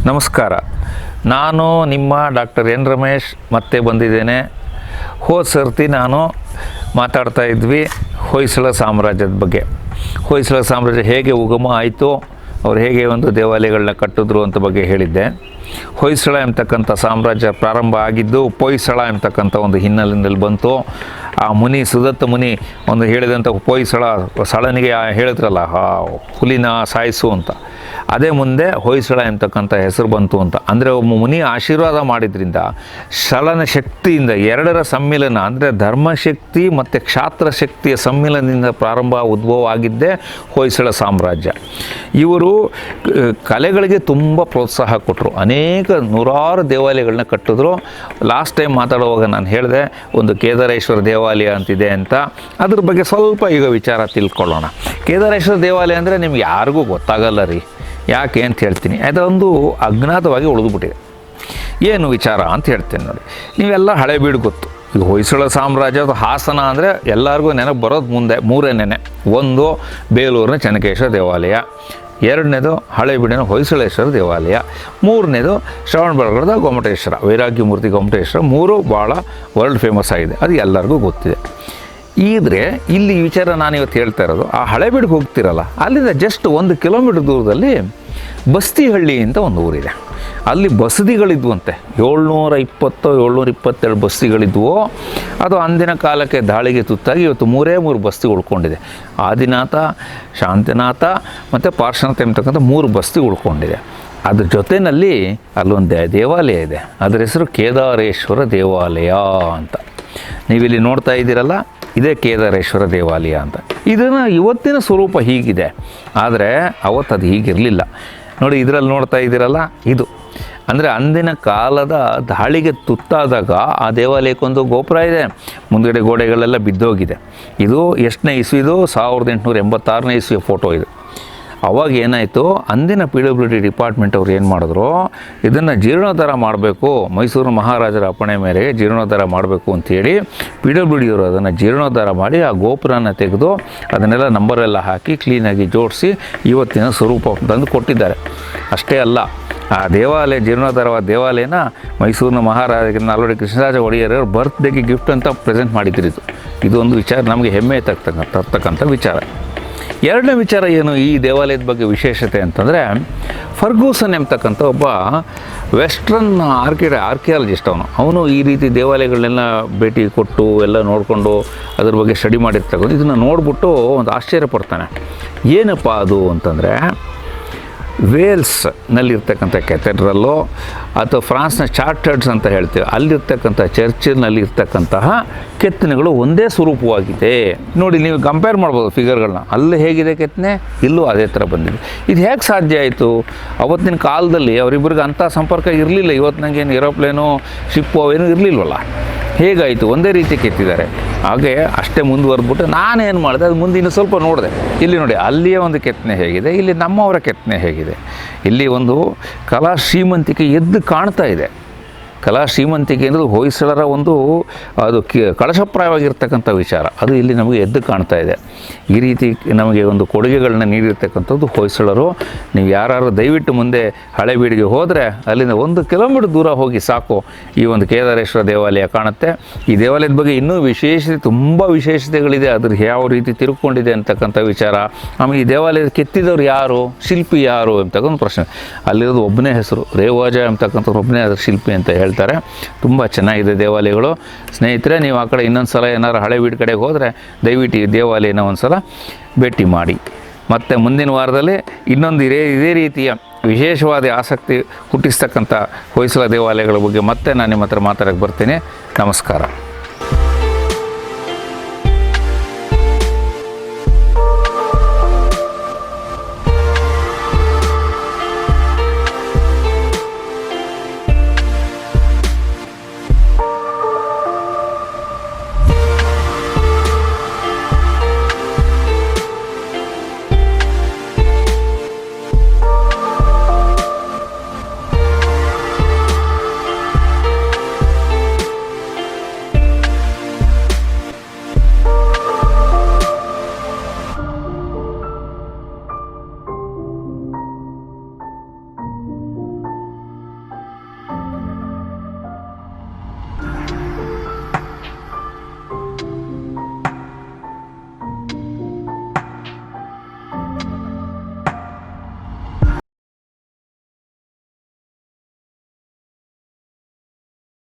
ನಮಸ್ಕಾರ. ನಾನು ನಿಮ್ಮ ಡಾಕ್ಟರ್ ಎನ್ ರಮೇಶ್ ಮತ್ತೆ ಬಂದಿದ್ದೇನೆ. ಹೋದ ಸರ್ತಿ ನಾನು ಮಾತಾಡ್ತಾ ಇದ್ವಿ ಹೊಯ್ಸಳ ಸಾಮ್ರಾಜ್ಯದ ಬಗ್ಗೆ. ಹೊಯ್ಸಳ ಸಾಮ್ರಾಜ್ಯ ಹೇಗೆ ಉಗಮ ಆಯಿತು, ಅವ್ರು ಹೇಗೆ ಒಂದು ದೇವಾಲಯಗಳನ್ನ ಕಟ್ಟಿದ್ರು ಅಂತ ಬಗ್ಗೆ ಹೇಳಿದ್ದೆ. ಹೊಯ್ಸಳ ಎಂಬತಕ್ಕಂಥ ಸಾಮ್ರಾಜ್ಯ ಪ್ರಾರಂಭ ಆಗಿದ್ದು ಹೊಯ್ಸಳ ಎಂಬತಕ್ಕಂಥ ಒಂದು ಹಿನ್ನೆಲೆಯಲ್ಲಿ ಬಂತು. ಆ ಮುನಿ ಸುದತ್ತ ಮುನಿ ಒಂದು ಹೇಳಿದಂಥ ಹೊಯ್ಸಳ ಸಳನಿಗೆ ಹೇಳಿದ್ರಲ್ಲ ಹುಲಿನ ಸಾಯಿಸು ಅಂತ, ಅದೇ ಮುಂದೆ ಹೊಯ್ಸಳ ಎಂಬತಕ್ಕಂಥ ಹೆಸರು ಬಂತು ಅಂತ. ಅಂದರೆ ಒಬ್ಬ ಮುನಿ ಆಶೀರ್ವಾದ ಮಾಡಿದ್ರಿಂದ ಶಳನ ಶಕ್ತಿಯಿಂದ ಎರಡರ ಸಮ್ಮಿಲನ, ಅಂದರೆ ಧರ್ಮಶಕ್ತಿ ಮತ್ತು ಕ್ಷಾತ್ರ ಶಕ್ತಿಯ ಸಮ್ಮಿಲನದಿಂದ ಪ್ರಾರಂಭ ಉದ್ಭವ ಆಗಿದ್ದೇ ಹೊಯ್ಸಳ ಸಾಮ್ರಾಜ್ಯ. ಇವರು ಕಲೆಗಳಿಗೆ ತುಂಬ ಪ್ರೋತ್ಸಾಹ ಕೊಟ್ಟರು, ಅನೇಕ ನೂರಾರು ದೇವಾಲಯಗಳನ್ನ ಕಟ್ಟಿದ್ರು. ಲಾಸ್ಟ್ ಟೈಮ್ ಮಾತಾಡುವಾಗ ನಾನು ಹೇಳಿದೆ ಒಂದು ಕೇದಾರೇಶ್ವರ ದೇವಾಲಯ ಅಂತಿದೆ ಅಂತ. ಅದ್ರ ಬಗ್ಗೆ ಸ್ವಲ್ಪ ಈಗ ವಿಚಾರ ತಿಳ್ಕೊಳ್ಳೋಣ. ಕೇದಾರೇಶ್ವರ ದೇವಾಲಯ ಅಂದರೆ ನಿಮ್ಗೆ ಯಾರಿಗೂ ಗೊತ್ತಾಗಲ್ಲ ರೀ, ಯಾಕೆ ಅಂತ ಹೇಳ್ತೀನಿ. ಅದೊಂದು ಅಜ್ಞಾತವಾಗಿ ಉಳಿದುಬಿಟ್ಟಿದೆ. ಏನು ವಿಚಾರ ಅಂತ ಹೇಳ್ತೀನಿ ನೋಡಿ. ನೀವೆಲ್ಲ ಹಳೆಬೀಡು ಗೊತ್ತು. ಈಗ ಹೊಯ್ಸಳ ಸಾಮ್ರಾಜ್ಯದ ಹಾಸನ ಅಂದರೆ ಎಲ್ಲರಿಗೂ ನೆನಪು ಬರೋದು ಮುಂದೆ ಮೂರೇ ನೆನೆ. ಒಂದು ಬೇಲೂರಿನ ಚೆನ್ನಕೇಶ್ವರ ದೇವಾಲಯ, ಎರಡನೇದು ಹಳೆಬೀಡಿನ ಹೊಯ್ಸಳೇಶ್ವರ ದೇವಾಲಯ, ಮೂರನೇದು ಶ್ರವಣಬೆಳಗೊಳದ ಗೊಮ್ಮಟೇಶ್ವರ ವೈರಾಗ್ಯಮೂರ್ತಿ ಗೊಮ್ಮಟೇಶ್ವರ. ಮೂರು ಭಾಳ ವರ್ಲ್ಡ್ ಫೇಮಸ್ ಆಗಿದೆ, ಅದು ಎಲ್ಲರಿಗೂ ಗೊತ್ತಿದೆ. ಆದರೆ ಇಲ್ಲಿ ವಿಚಾರ ನಾನು ಇವತ್ತು ಹೇಳ್ತಾ ಇರೋದು, ಆ ಹಳೆಬೀಡಿಗೆ ಹೋಗ್ತಿರಲ್ಲ, ಅಲ್ಲಿಂದ ಜಸ್ಟ್ 1 ಕಿಲೋಮೀಟರ್ ದೂರದಲ್ಲಿ ಬಸ್ತಿಹಳ್ಳಿ ಅಂತ ಒಂದು ಊರಿದೆ. ಅಲ್ಲಿ ಬಸದಿಗಳಿದ್ವಂತೆ 722 ಬಸ್ತಿಗಳಿದ್ವು. ಅದು ಅಂದಿನ ಕಾಲಕ್ಕೆ ದಾಳಿಗೆ ತುತ್ತಾಗಿ ಇವತ್ತು 3 ಬಸ್ತಿ ಉಳ್ಕೊಂಡಿದೆ. ಆದಿನಾಥ, ಶಾಂತಿನಾಥ ಮತ್ತು ಪಾರ್ಶ್ವನಾಥ ಎಂಬತಕ್ಕಂಥ 3 ಬಸ್ತಿ ಉಳ್ಕೊಂಡಿದೆ. ಅದ್ರ ಜೊತೆಯಲ್ಲಿ ಅಲ್ಲೊಂದು ದೇವಾಲಯ ಇದೆ, ಅದರ ಹೆಸರು ಕೇದಾರೇಶ್ವರ ದೇವಾಲಯ ಅಂತ. ನೀವಿಲ್ಲಿ ನೋಡ್ತಾ ಇದ್ದೀರಲ್ಲ, ಇದೇ ಕೇದಾರೇಶ್ವರ ದೇವಾಲಯ ಅಂತ. ಇದನ್ನು ಇವತ್ತಿನ ಸ್ವರೂಪ ಹೀಗಿದೆ, ಆದರೆ ಅವತ್ತು ಅದು ಹೀಗಿರಲಿಲ್ಲ. ನೋಡಿ, ಇದರಲ್ಲಿ ನೋಡ್ತಾ ಇದ್ದೀರಲ್ಲ, ಇದು ಅಂದರೆ ಅಂದಿನ ಕಾಲದ ದಾಳಿಗೆ ತುತ್ತಾದಾಗ ಆ ದೇವಾಲಯಕ್ಕೊಂದು ಗೋಪುರ ಇದೆ, ಮುಂದುಗಡೆ ಗೋಡೆಗಳೆಲ್ಲ ಬಿದ್ದೋಗಿದೆ. ಇದು ಎಷ್ಟನೇ ಇಸ್ವಿದು? 1886ನೇ ಇಸ್ವಿಯ ಫೋಟೋ ಇದು. ಅವಾಗ ಏನಾಯಿತು, ಅಂದಿನ PWD ಡಿಪಾರ್ಟ್ಮೆಂಟ್ ಅವ್ರು ಏನು ಮಾಡಿದ್ರು, ಇದನ್ನು ಜೀರ್ಣೋದ್ಧಾರ ಮಾಡಬೇಕು, ಮೈಸೂರು ಮಹಾರಾಜರ ಅಪ್ಪಣೆ ಮೇರೆಗೆ ಜೀರ್ಣೋದ್ಧಾರ ಮಾಡಬೇಕು ಅಂಥೇಳಿ PWD ಅವರು ಅದನ್ನು ಜೀರ್ಣೋದ್ಧಾರ ಮಾಡಿ ಆ ಗೋಪುರನ ತೆಗೆದು ಅದನ್ನೆಲ್ಲ ನಂಬರೆಲ್ಲ ಹಾಕಿ ಕ್ಲೀನಾಗಿ ಜೋಡಿಸಿ ಇವತ್ತಿನ ಸ್ವರೂಪ ತಂದು ಕೊಟ್ಟಿದ್ದಾರೆ. ಅಷ್ಟೇ ಅಲ್ಲ, ಆ ದೇವಾಲಯ ಜೀರ್ಣೋದ್ಧಾರವಾದ ದೇವಾಲಯನ ಮೈಸೂರಿನ ಮಹಾರಾಜ ನಾಲ್ವಡಿ ಕೃಷ್ಣರಾಜ ಒಡೆಯರವರು ಬರ್ತ್ಡೇಗೆ ಗಿಫ್ಟ್ ಅಂತ ಪ್ರೆಸೆಂಟ್ ಮಾಡಿದ್ರಿದ್ದು. ಇದು ಒಂದು ವಿಚಾರ ನಮಗೆ ಹೆಮ್ಮೆ ತರ್ತಕ್ಕಂಥ ವಿಚಾರ. ಎರಡನೇ ವಿಚಾರ ಏನು ಈ ದೇವಾಲಯದ ಬಗ್ಗೆ ವಿಶೇಷತೆ ಅಂತಂದರೆ, ಫರ್ಗೂಸನ್ ಎಂಬತಕ್ಕಂಥ ಒಬ್ಬ ವೆಸ್ಟ್ರನ್ ಆರ್ಕಿಯಾಲಜಿಸ್ಟ್. ಅವನು ಈ ರೀತಿ ದೇವಾಲಯಗಳನ್ನೆಲ್ಲ ಭೇಟಿ ಕೊಟ್ಟು ಎಲ್ಲ ನೋಡಿಕೊಂಡು ಅದ್ರ ಬಗ್ಗೆ ಸ್ಟಡಿ ಮಾಡಿರ್ತಕ್ಕಂಥ ಇದನ್ನು ನೋಡಿಬಿಟ್ಟು ಒಂದು ಆಶ್ಚರ್ಯ ಪಡ್ತಾನೆ. ಏನಪ್ಪ ಅದು ಅಂತಂದರೆ, ವೇಲ್ಸ್ನಲ್ಲಿರ್ತಕ್ಕಂಥ ಕೆಥೆಡ್ರಲ್ಲು ಅಥವಾ ಫ್ರಾನ್ಸ್ನ ಚಾರ್ಟರ್ಡ್ಸ್ ಅಂತ ಹೇಳ್ತೀವಿ, ಅಲ್ಲಿರ್ತಕ್ಕಂಥ ಚರ್ಚಿನಲ್ಲಿರ್ತಕ್ಕಂತಹ ಕೆತ್ತನೆಗಳು ಒಂದೇ ಸ್ವರೂಪವಾಗಿದೆ. ನೋಡಿ, ನೀವು ಕಂಪೇರ್ ಮಾಡ್ಬೋದು ಫಿಗರ್ಗಳನ್ನ. ಅಲ್ಲಿ ಹೇಗಿದೆ ಕೆತ್ತನೆ, ಇಲ್ಲೂ ಅದೇ ಥರ ಬಂದಿದೆ. ಇದು ಹೇಗೆ ಸಾಧ್ಯ ಆಯಿತು? ಅವತ್ತಿನ ಕಾಲದಲ್ಲಿ ಅವರಿಬ್ಬರಿಗೆ ಅಂಥ ಸಂಪರ್ಕ ಇರಲಿಲ್ಲ. ಇವತ್ತು ನನಗೇನು ಏರೋಪ್ಲೇನು, ಶಿಪ್ಪು ಅವೇನೂ ಇರಲಿಲ್ವಲ್ಲ. ಹೇಗಾಯಿತು? ಒಂದೇ ರೀತಿ ಕೆತ್ತಿದ್ದಾರೆ. ಹಾಗೆ ಅಷ್ಟೇ ಮುಂದುವರೆದ್ಬಿಟ್ಟು ನಾನೇನು ಮಾಡಿದೆ, ಅದು ಮುಂದೆ ಇನ್ನು ಸ್ವಲ್ಪ ನೋಡಿದೆ. ಇಲ್ಲಿ ನೋಡಿ, ಅಲ್ಲಿಯೇ ಒಂದು ಕೆತ್ತನೆ ಹೇಗಿದೆ, ಇಲ್ಲಿ ನಮ್ಮವರ ಕೆತ್ತನೆ ಹೇಗಿದೆ. ಇಲ್ಲಿ ಒಂದು ಕಲಾ ಶ್ರೀಮಂತಿಕೆ ಎದ್ದು ಕಾಣ್ತಾ ಇದೆ. ಕಲಾ ಶ್ರೀಮಂತಿಕೆ ಅನ್ನೋದು ಹೊಯ್ಸಳರ ಒಂದು ಅದು ಕಳಶಪ್ರಾಯವಾಗಿರ್ತಕ್ಕಂಥ ವಿಚಾರ, ಅದು ಇಲ್ಲಿ ನಮಗೆ ಎದ್ದು ಕಾಣ್ತಾ ಇದೆ. ಈ ರೀತಿ ನಮಗೆ ಒಂದು ಕೊಡುಗೆಗಳನ್ನ ನೀಡಿರ್ತಕ್ಕಂಥದ್ದು ಹೊಯ್ಸಳರು. ನೀವು ಯಾರು ದಯವಿಟ್ಟು ಮುಂದೆ ಹಳೆಬೀಡಿಗೆ ಹೋದರೆ ಅಲ್ಲಿಂದ 1 ಕಿಲೋಮೀಟರ್ ದೂರ ಹೋಗಿ ಸಾಕು, ಈ ಒಂದು ಕೇದಾರೇಶ್ವರ ದೇವಾಲಯ ಕಾಣುತ್ತೆ. ಈ ದೇವಾಲಯದ ಬಗ್ಗೆ ಇನ್ನೂ ತುಂಬ ವಿಶೇಷತೆಗಳಿದೆ. ಅದ್ರ ಯಾವ ರೀತಿ ತಿರುಗಿಕೊಂಡಿದೆ ಅಂತಕ್ಕಂಥ ವಿಚಾರ. ಆಮೇಲೆ ಈ ದೇವಾಲಯದ ಕೆತ್ತಿದವರು ಯಾರು, ಶಿಲ್ಪಿ ಯಾರು ಅಂತಕ್ಕಂಥ ಪ್ರಶ್ನೆ. ಅಲ್ಲಿರೋದು ಒಬ್ಬನೇ ಹೆಸರು, ರೇವಾಜ ಅಂತಕ್ಕಂಥವ್ರು ಒಬ್ಬನೇ ಅದರ ಶಿಲ್ಪಿ ಅಂತ ಹೇಳ್ತಾರೆ. ತುಂಬ ಚೆನ್ನಾಗಿದೆ ದೇವಾಲಯಗಳು. ಸ್ನೇಹಿತರೆ, ನೀವು ಆ ಕಡೆ ಇನ್ನೊಂದು ಸಲ ಏನಾರು ಹಳೆಬೀಡು ಕಡೆಗೆ ಹೋದರೆ ದಯವಿಟ್ಟು ಈ ದೇವಾಲಯನ ಒಂದು ಸಲ ಭೇಟಿ ಮಾಡಿ. ಮತ್ತು ಮುಂದಿನ ವಾರದಲ್ಲಿ ಇನ್ನೊಂದು ಇದೇ ರೀತಿಯ ವಿಶೇಷವಾದ ಆಸಕ್ತಿ ಹುಟ್ಟಿಸ್ತಕ್ಕಂಥ ಹೊಯ್ಸಳ ದೇವಾಲಯಗಳ ಬಗ್ಗೆ ಮತ್ತೆ ನಾನು ನಿಮ್ಮ ಹತ್ರ ಮಾತಾಡೋಕ್ಕೆ ಬರ್ತೀನಿ. ನಮಸ್ಕಾರ.